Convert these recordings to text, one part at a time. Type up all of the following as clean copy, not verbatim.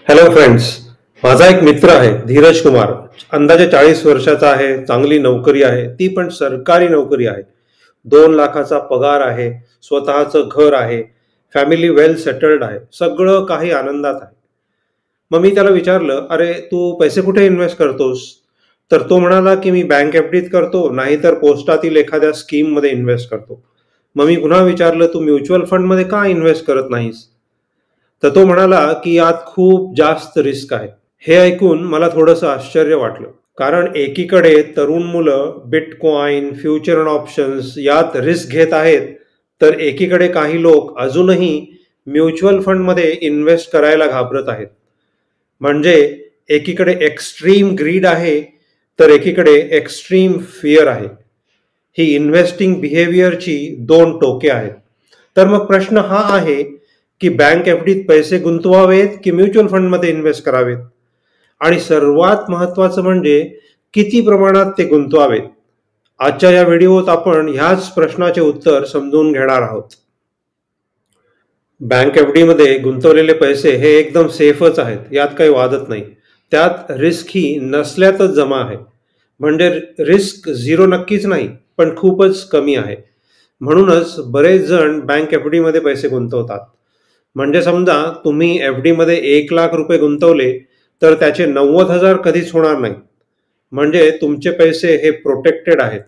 Hello friends. माझा एक मित्र आहे धीरज कुमार. अंदाजे 40 वर्षाचा आहे. चांगली नोकरी आहे, ती पण सरकारी नोकरी आहे. 2 लाखाचा पगार आहे. स्वतःचं घर आहे. फॅमिली वेल सेटल्ड आहे. सगळं काही आनंदात आहे. मग मी त्याला विचारलं, अरे तू पैसे कुठे इन्व्हेस्ट करतोस? तर तो म्हणाला की मी बँक एफडीत करतो, नाहीतर पोस्टातील एखाद्या स्कीम मध्ये इन्व्हेस्ट करतो. मग मी पुन्हा विचारलं, तू म्युच्युअल फंड मध्ये का इन्व्हेस्ट करत नाहीस? तर तो म्हणाला की यात खूप जास्त रिस्क आहे. हे ऐकून मला थोडंसं आश्चर्य वाटलं, कारण एकीकडे तरुण मुलं बिटकॉइन, फ्युचर अँड ऑप्शन्स यात रिस्क घेत आहेत, तर एकीकडे काही लोक अजूनही म्युच्युअल फंडमध्ये इन्व्हेस्ट करायला घाबरत आहेत. म्हणजे एकीकडे एक्स्ट्रीम ग्रीड आहे, तर एकीकडे एक्स्ट्रीम फिअर आहे. ही इन्व्हेस्टिंग बिहेवियरची दोन टोके आहेत. तर मग प्रश्न हा आहे की बँक एफडीत पैसे गुंतवावेत की म्युच्युअल फंडमध्ये इन्व्हेस्ट करावेत, आणि सर्वात महत्वाचं म्हणजे किती प्रमाणात ते गुंतवावेत. आजच्या या व्हिडिओत आपण ह्याच प्रश्नाचे उत्तर समजून घेणार आहोत. बँक एफडी मध्ये गुंतवलेले पैसे हे एकदम सेफच आहेत, यात काही वादच नाही. त्यात रिस्क ही नसल्यातच जमा आहे. म्हणजे रिस्क झिरो नक्कीच नाही, पण खूपच कमी आहे. म्हणूनच बरेच जण बँक एफडी मध्ये पैसे गुंतवतात. म्हणजे समजा तुम्ही एफडी मध्ये 1 लाख रुपये गुंतवले, तर त्याचे 90,000 कधीच होणार नाही. म्हणजे तुमचे पैसे हे प्रोटेक्टेड आहेत.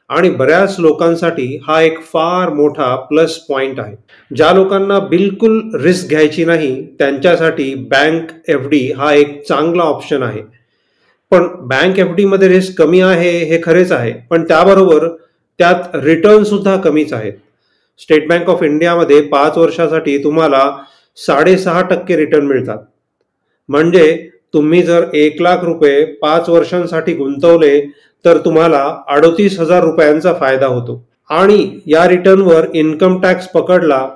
आणि बऱ्याच लोकांसाठी हा एक फार मोठा प्लस पॉइंट आहे. ज्या लोकांना बिलकुल रिस्क घ्यायची नाही, त्यांच्यासाठी बँक एफडी हा एक चांगला ऑप्शन आहे. पण बँक एफडी मध्ये रिस्क कमी आहे हे खरेच आहे, पण त्याबरोबर त्यात रिटर्न सुद्धा कमीच आहेत. स्टेट बँक ऑफ इंडियामध्ये 5 वर्षासाठी तुम्हाला 6.5% रिटर्न मिळतात. म्हणजे तुम्ही जर 1 लाख रुपये 5 वर्षांसाठी गुंतवले, तर तुम्हाला 38,000 रुपयांचा फायदा होतो. आणि या रिटर्नवर इन्कम टॅक्स पकडला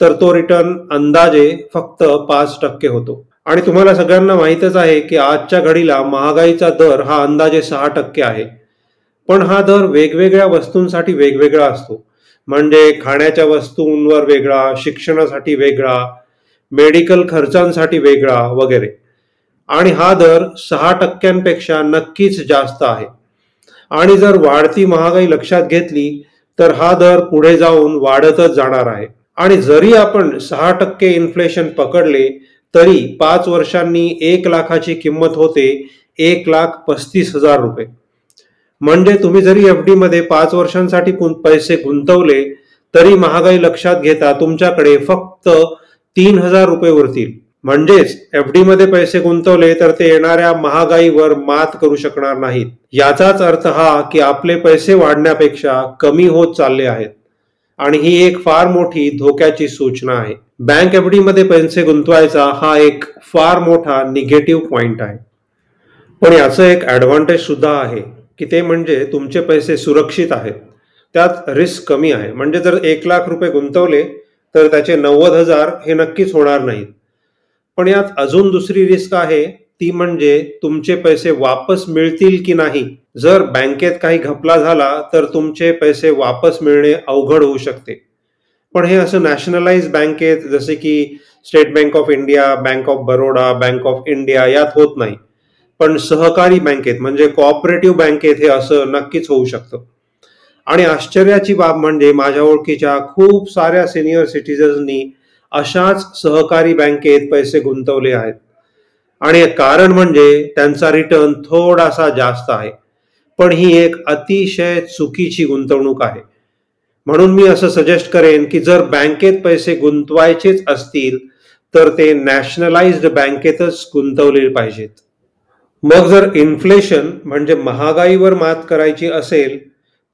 तर तो रिटर्न अंदाजे फक्त 5% होतो. आणि तुम्हाला सगळ्यांना माहीतच आहे की आजच्या घडीला महागाईचा दर हा अंदाजे 6% आहे. पण हा दर वेगवेगळ्या वस्तूंसाठी वेगवेगळा असतो. म्हणजे खाण्याच्या वस्तूंवर वेगळा, शिक्षणासाठी वेगळा, मेडिकल खर्चांसाठी वेगळा वगैरे. आणि हा दर 6%पेक्षा नक्कीच जास्त आहे. आणि जर वाढती महागाई लक्षात घेतली, तर हा दर पुढे जाऊन वाढतच जाणार आहे. आणि जरी आपण 6% इन्फ्लेशन पकडले, तरी 5 वर्षांनी 1 लाखाची किंमत होते 1,35,000 रुपये. म्हणजे तुम्ही जरी एफडी मध्ये 5 वर्षांसाठी पैसे गुंतवले, तरी महागाई लक्षात घेता तुमच्याकडे फक्त 3,000 रुपये उरतील. म्हणजेच एफडी मध्ये पैसे गुंतवले तर ते येणाऱ्या महागाईवर मात करू शकणार नाहीत. याचाच अर्थ हा की आपले पैसे वाढण्यापेक्षा कमी होत चालले आहेत. आणि ही एक फार मोठी धोक्याची सूचना आहे. बँक एफडी मध्ये पैसे गुंतवायचा हा एक फार मोठा निगेटिव्ह पॉइंट आहे. पण याचं एक ऍडव्हान्टेज सुद्धा आहे की ते म्हणजे तुमचे पैसे सुरक्षित आहेत. त्यात रिस्क कमी आहे. म्हणजे जर 1 लाख रुपये गुंतवले, तर त्याचे 90,000 हे नक्कीच होणार नाहीत. पण यात अजून दुसरी रिस्क आहे, ती म्हणजे तुमचे पैसे वापस मिळतील की नाही. जर बँकेत काही घपला झाला, तर तुमचे पैसे वापस मिळणे अवघड होऊ शकते. पण हे असं नॅशनलाइज बँकेत जसे की state bank of India, bank of Baroda, bank of India यात होत नाही. पण सहकारी बँकेत म्हणजे कोऑपरेटिव्ह बँकेत हे असं नक्कीच होऊ शकतं. आणि आश्चर्याची बाब म्हणजे माझ्या ओळखीच्या खूप साऱ्या सिनियर सिटीजन्सनी अशाच सहकारी बँकेत पैसे गुंतवले आहेत. आणि कारण म्हणजे त्यांचा रिटर्न थोडासा जास्त आहे. पण ही एक अतिशय चुकीची गुंतवणूक आहे. म्हणून मी असं सजेस्ट करेन की जर बँकेत पैसे गुंतवायचेच असतील, तर ते नॅशनलाइज्ड बँकेतच गुंतवले पाहिजेत. मग जर इन्फ्लेशन म्हणजे महागाईवर मात करायची असेल,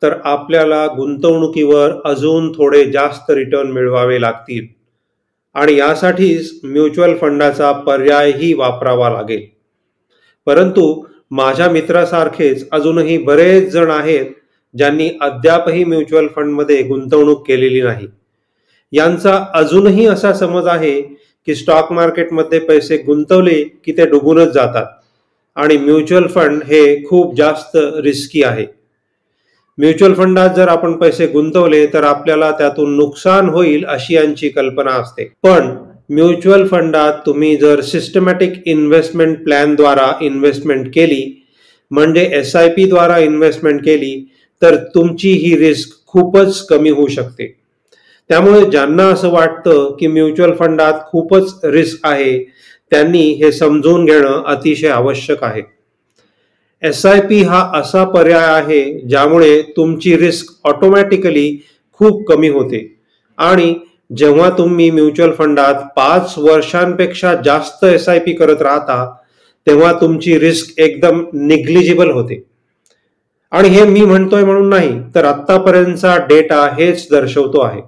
तर आपल्याला गुंतवणुकीवर अजून थोडे जास्त रिटर्न मिळवावे लागतील. आणि यासाठीच म्युच्युअल फंडाचा पर्यायही वापरावा लागेल. परंतु माझ्या मित्रासारखेच अजूनही बरेच जण आहेत ज्यांनी अद्यापही म्युच्युअल फंडमध्ये गुंतवणूक केलेली नाही. यांचा अजूनही असा समज आहे की स्टॉक मार्केटमध्ये पैसे गुंतवले की ते डुबूनच जातात, आणि म्युच्युअल फंड हे खूप जास्त रिस्की आहे. म्युच्युअल फंडात जर आपण पैसे गुंतवले तर आपल्याला त्यातून नुकसान होईल अशी यांची कल्पना असते. पण म्युच्युअल फंडात तुम्ही जर सिस्टमॅटिक इन्व्हेस्टमेंट प्लॅनद्वारा इन्व्हेस्टमेंट केली, म्हणजे SIP द्वारा इन्व्हेस्टमेंट केली, तर तुमची ही रिस्क खूपच कमी होऊ शकते. त्यामुळे ज्यांना असं वाटतं की म्युच्युअल फंडात खूपच रिस्क आहे, त्यांनी हे समजून घेणं अतिशय आवश्यक आहे. SIP हा असा पर्याय आहे ज्यामुळे तुमची रिस्क ऑटोमॅटिकली खूप कमी होते आणि जेव्हा तुम्ही म्युच्युअल फंडात 5 वर्षांपेक्षा जास्त SIP करत राहता, तेव्हा तुमची रिस्क एकदम निग्लिजिबल होते. आणि हे मी म्हणतोय म्हणून नाही, तर आतापर्यंतचा डेटा हेच दर्शवतो आहे.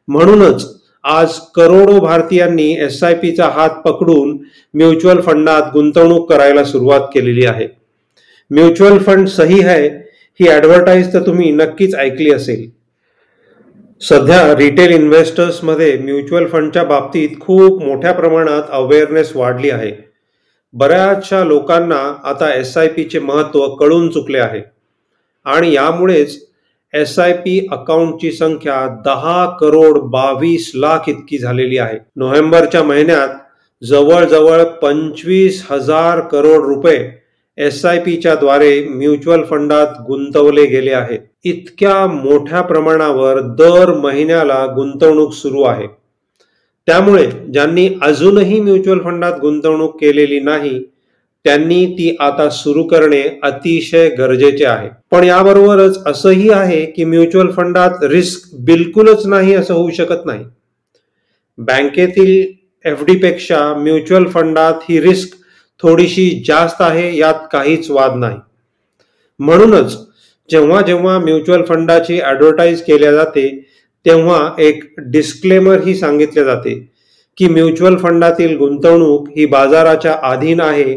म्हणूनच आज करोडो भारतीयांनी SIPचा हात पकडून म्युच्युअल फंडात गुंतवणूक करायला सुरुवात केलेली आहे. म्युच्युअल फंड सही है ही ॲडव्हर्टाईज तर तुम्ही नक्कीच ऐकली असेल. सध्या रिटेल इन्व्हेस्टर्समध्ये म्युच्युअल फंडच्या बाबतीत खूप मोठ्या प्रमाणात अवेअरनेस वाढली आहे. बऱ्याचशा लोकांना आता SIPचे महत्त्व कळून चुकले आहे आणि यामुळेच SIP अकाउंटची संख्या 10,22,00,000 इतकी झालेली आहे. नोव्हेंबरच्या महिन्यात जवळजवळ 25,000 करोड रुपये SIPच्या द्वारे म्युच्युअल फंडात गुंतवले गेले आहेत. इतक्या मोठ्या प्रमाणावर दर महिन्याला गुंतवणूक सुरू आहे. त्यामुळे ज्यांनी अजूनही म्युच्युअल फंडात गुंतवणूक केलेली नाही, त्यांनी ती आता सुरू करणे अतिशय गरजेचे आहे. पण याबरोबरच असंही आहे की म्युच्युअल फंडात रिस्क बिलकुलच नाही असं होऊ शकत नाही. बँकेतील FD पेक्षा म्युच्युअल फंडात ही रिस्क थोडीशी जास्त आहे, यात काहीच वाद नाही. म्हणूनच जेव्हा जेव्हा म्युच्युअल फंडाची ॲडव्हर्टाईज केल्या जाते, तेव्हा एक डिस्क्लेमर ही सांगितले जाते की म्युच्युअल फंडातील गुंतवणूक ही बाजाराच्या अधीन आहे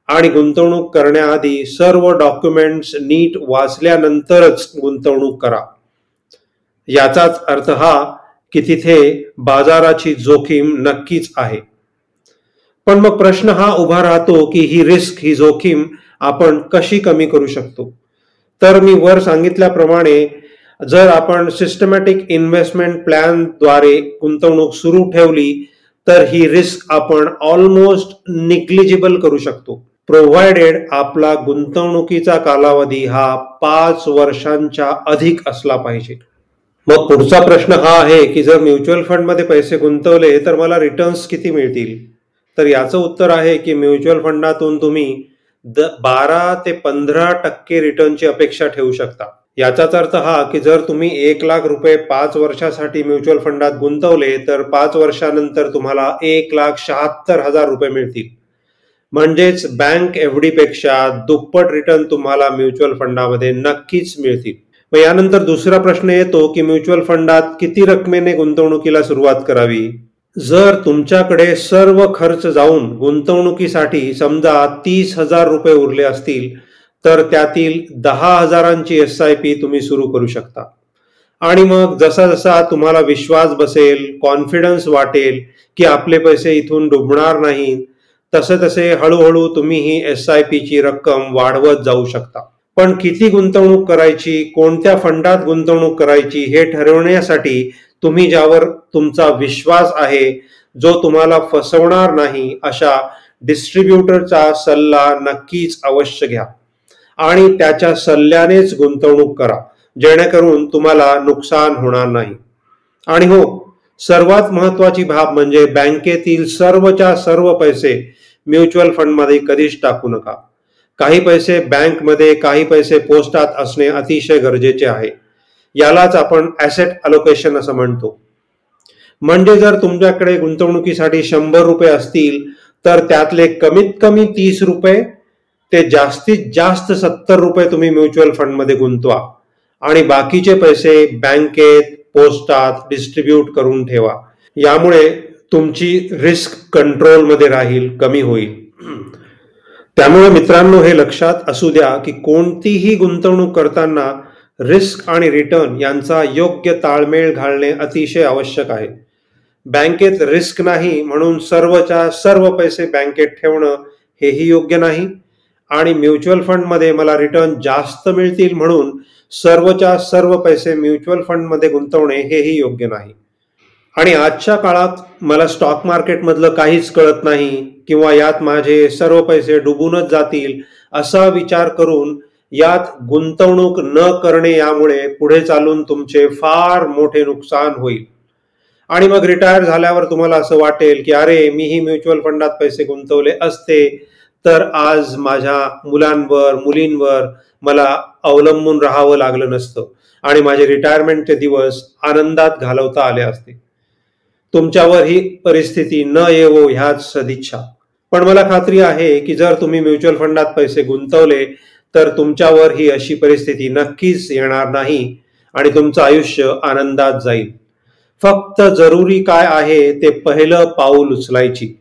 आणि गुंतवणूक करण्याआधी सर्व डॉक्युमेंट्स नीट वाचल्यानंतरच गुंतवणूक करा. याचाच अर्थ हा की तिथे बाजाराची जोखीम नक्कीच आहे. पण मग प्रश्न हा उभा राहतो की ही रिस्क, ही जोखीम आपण कशी कमी करू शकतो? तर मी वर सांगितल्याप्रमाणे जर आपण सिस्टमॅटिक इन्व्हेस्टमेंट प्लॅनद्वारे गुंतवणूक सुरू ठेवली, तर ही रिस्क आपण ऑलमोस्ट निग्लिजिबल करू शकतो, प्रोव्हायडेड आपला गुंतवणुकीचा कालावधी हा 5 वर्षांच्या अधिक असला पाहिजे. मग पुढचा प्रश्न हा आहे की जर म्युच्युअल फंडमध्ये पैसे गुंतवले तर मला रिटर्न्स किती मिळतील? तर याचं उत्तर आहे की म्युच्युअल फंडातून तुम्ही 12 ते 15% रिटर्नची अपेक्षा ठेवू शकता. याचाच अर्थ हा की जर तुम्ही 1,00,000 रुपये 5 वर्षासाठी म्युच्युअल फंडात गुंतवले, तर 5 वर्षानंतर तुम्हाला 1,76,000 रुपये मिळतील. म्हणजेच बँक FD पेक्षा दुप्पट रिटर्न तुम्हाला म्युच्युअल फंडामध्ये नक्कीच मिळतील. मग यानंतर दुसरा प्रश्न येतो की म्युच्युअल फंडात किती रकमेने गुंतवणुकीला सुरुवात करावी? जर तुमच्याकडे सर्व खर्च जाऊन गुंतवणुकीसाठी समजा 30,000 रुपये उरले असतील, तर त्यातील 10,000ची SIP तुम्ही सुरू करू शकता. आणि मग जसा जसा तुम्हाला विश्वास बसेल, कॉन्फिडन्स वाटेल की आपले पैसे इथून डुबणार नाहीत, तसे तसे हळूहळू तुम्ही ही SIPची रक्कम वाढवत जाऊ शकता. पण किती गुंतवणूक करायची, कोणत्या फंडात गुंतवणूक करायची हे ठरवण्यासाठी तुम्ही ज्यावर तुमचा विश्वास आहे, जो तुम्हाला फसवणार नाही, अशा डिस्ट्रीब्युटरचा सल्ला नक्कीच अवश्य घ्या आणि त्याच्या सल्ल्यानेच गुंतवणूक करा, जेणेकरून तुम्हाला नुकसान होणार नाही. आणि हो, सर्वात महत्त्वाची बाब म्हणजे बँकेतील सर्वच्या सर्व पैसे म्युच्युअल फंडमध्ये कधीच टाकू नका. काही पैसे बँकमध्ये, काही पैसे पोस्टात असणे अतिशय गरजेचे आहे. यालाच आपण ॲसेट अलोकेशन असं म्हणतो. म्हणजे जर तुमच्याकडे गुंतवणुकीसाठी 100 रुपये असतील, तर त्यातले कमीत कमी 30 रुपये ते जास्तीत जास्त 70 रुपये तुम्ही म्युच्युअल फंडमध्ये गुंतवा आणि बाकीचे पैसे बँकेत, पोस्टात डिस्ट्रीब्यूट करून ठेवा. यामुळे तुमची रिस्क कंट्रोलमध्ये राहील, कमी होईल. त्यामुळे मित्रांनो, हे लक्षात असू द्या की कोणतीही गुंतवणूक करताना रिस्क आणि रिटर्न यांचा योग्य ताळमेळ घालणे अतिशय आवश्यक आहे. बँकेत रिस्क नाही म्हणून सर्वच्या सर्व पैसे बँकेत ठेवणं हेही योग्य नाही आणि म्युच्युअल फंडमध्ये मला रिटर्न जास्त मिळतील म्हणून सर्वच्या सर्व पैसे म्युच्युअल फंडमध्ये गुंतवणे हेही योग्य नाही. आणि आजच्या काळात मला स्टॉक मार्केटमधलं काहीच कळत नाही किंवा यात माझे सर्व पैसे डुबूनच जातील असा विचार करून यात गुंतवणूक न करणे यामुळे पुढे चालून तुमचे फार मोठे नुकसान होईल. आणि मग रिटायर झाल्यावर तुम्हाला असं वाटेल की अरे मीही म्युच्युअल फंडात पैसे गुंतवले असते तर आज माझ्या मुलांवर मुलींवर मला अवलंबून राहावं लागलं नसतं आणि माझे रिटायरमेंटचे दिवस आनंदात घालवता आले असते. तुमच्यावर ही परिस्थिती न येवो ह्याच सदिच्छा. पण मला खात्री आहे की जर तुम्ही म्युच्युअल फंडात पैसे गुंतवले तर तुमच्यावर ही अशी परिस्थिती नक्कीच येणार नाही आणि तुमचं आयुष्य आनंदात जाईल. फक्त जरुरी काय आहे ते पहिलं पाऊल उचलायची.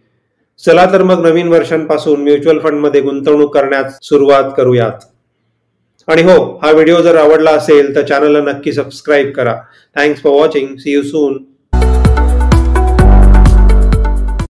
चला तर मग नवीन वर्षांपासून म्युच्युअल फंडमध्ये गुंतवणूक करण्यास सुरुवात करूयात. आणि हो, हा व्हिडिओ जर आवडला असेल तर चॅनलला नक्की सबस्क्राईब करा. Thanks for watching. See you soon.